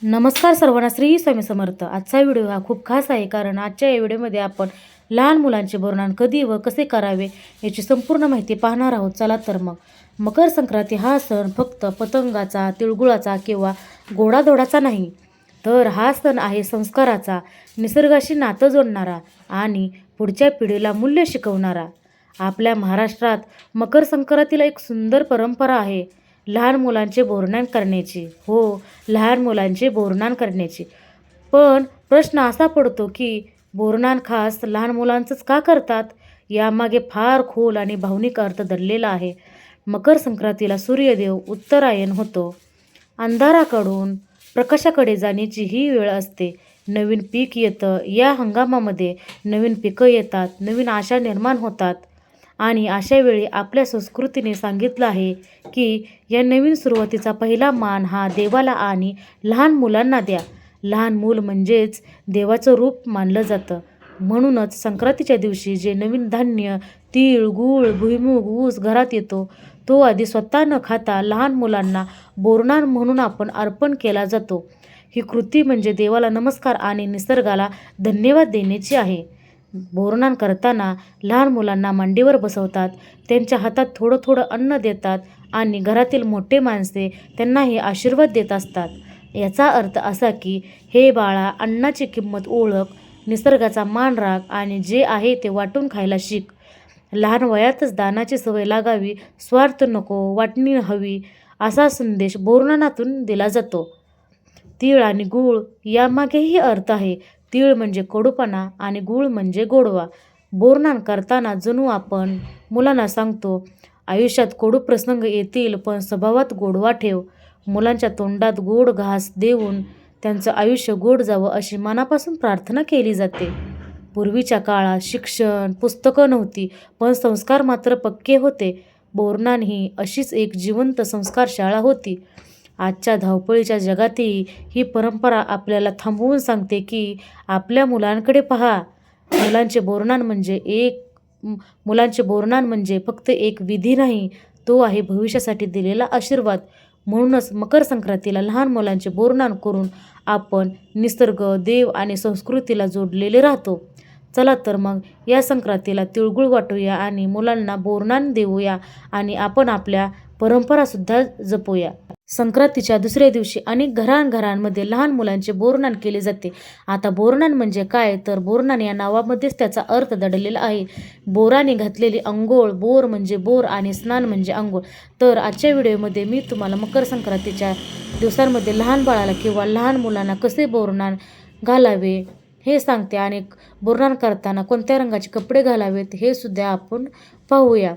नमस्कार सर्वांना, श्री स्वामी समर्थ. आजचा व्हिडिओ हा खूप खास आहे, कारण आजच्या या व्हिडिओमध्ये आपण लहान मुलांचे बोरनान कधी व कसे करावे याची संपूर्ण माहिती पाहणार आहोत. चला तर मग. मकर संक्रांती हा सण फक्त पतंगाचा, तिळगुळाचा किंवा गोडाधोडाचा नाही, तर हा सण आहे संस्काराचा, निसर्गाशी नातं जोडणारा आणि पुढच्या पिढीला मूल्य शिकवणारा. आपल्या महाराष्ट्रात मकर संक्रांतीला एक सुंदर परंपरा आहे, लहान मुलांचे बोरनान करण्याची. हो, लहान मुलांचे बोरनान करण्याची. पण प्रश्न असा पडतो की बोरनान खास लहान मुलांचंच का करतात? यामागे फार खोल आणि भावनिक अर्थ दडलेला आहे. मकर संक्रांतीला सूर्यदेव उत्तरायण होतो. अंधाराकडून प्रकाशाकडे जाण्याची ही वेळ असते. नवीन पीक येतं. या हंगामामध्ये नवीन पिकं येतात, नवीन आशा निर्माण होतात. आणि अशा वेळी आपल्या संस्कृतीने सांगितलं आहे की या नवीन सुरुवातीचा पहिला मान हा देवाला आणि लहान मुलांना द्या. लहान मूल म्हणजेच देवाचं रूप मानलं जातं. म्हणूनच संक्रांतीच्या दिवशी जे नवीन धान्य, तीळ, गूळ, भुईमूग, ऊस घरात येतो, तो आधी स्वतः न खाता लहान मुलांना बोरनान म्हणून आपण अर्पण केला जातो. ही कृती म्हणजे देवाला नमस्कार आणि निसर्गाला धन्यवाद देण्याची आहे. बोरनान करताना लहान मुलांना मांडीवर बसवतात, त्यांच्या हातात थोडं थोडं अन्न देतात आणि घरातील मोठे माणसे त्यांना हे आशीर्वाद देत असतात. याचा अर्थ असा की हे बाळा, अन्नाची किंमत ओळख, निसर्गाचा मान राख आणि जे आहे ते वाटून खायला शिक. लहान वयातच दानाची सवय लागावी, स्वार्थ नको, वाटणी हवी, असा संदेश बोरनानातून दिला जातो. तीळ आणि गूळ यामागेही अर्थ आहे. तीळ म्हणजे कडूपणा आणि गूळ म्हणजे गोडवा. बोरनान करताना जणू आपण मुलांना सांगतो, आयुष्यात कडू प्रसंग येतील, पण स्वभावात गोडवा ठेव. मुलांच्या तोंडात गोड घास देऊन त्यांचं आयुष्य गोड जावं अशी मनापासून प्रार्थना केली जाते. पूर्वीच्या काळात शिक्षण, पुस्तकं नव्हती, पण संस्कार मात्र पक्के होते. बोरनान ही अशीच एक जिवंत संस्कार शाळा होती. आजच्या धावपळीच्या जगातही ही परंपरा आपल्याला थांबवून सांगते की आपल्या मुलांकडे पहा. मुलांचे बोरनान म्हणजे मुलांचे बोरनान म्हणजे फक्त एक विधी नाही, तो आहे भविष्यासाठी दिलेला आशीर्वाद. म्हणूनच मकर संक्रांतीला लहान मुलांचे बोरनान करून आपण निसर्ग, देव आणि संस्कृतीला जोडलेले राहतो. चला तर मग या संक्रांतीला तिळगुळ वाटूया आणि मुलांना बोरनान देऊया आणि आपण आपल्या परंपरासुद्धा जपूया. संक्रांतीच्या दुसऱ्या दिवशी अनेक घरांघरांमध्ये लहान मुलांचे बोरनान केले जाते. आता बोरनान म्हणजे काय, तर बोरनान या नावामध्येच त्याचा अर्थ दडलेला आहे. बोराने घातलेली अंघोळ. बोर म्हणजे बोर आणि स्नान म्हणजे अंघोळ. तर आजच्या व्हिडिओमध्ये मी तुम्हाला मकर संक्रांतीच्या दिवसांमध्ये लहान बाळाला किंवा लहान मुलांना कसे बोरनान घालावे हे सांगते आणि बोरनान करताना कोणत्या रंगाचे कपडे घालावेत हे सुद्धा आपण पाहूया.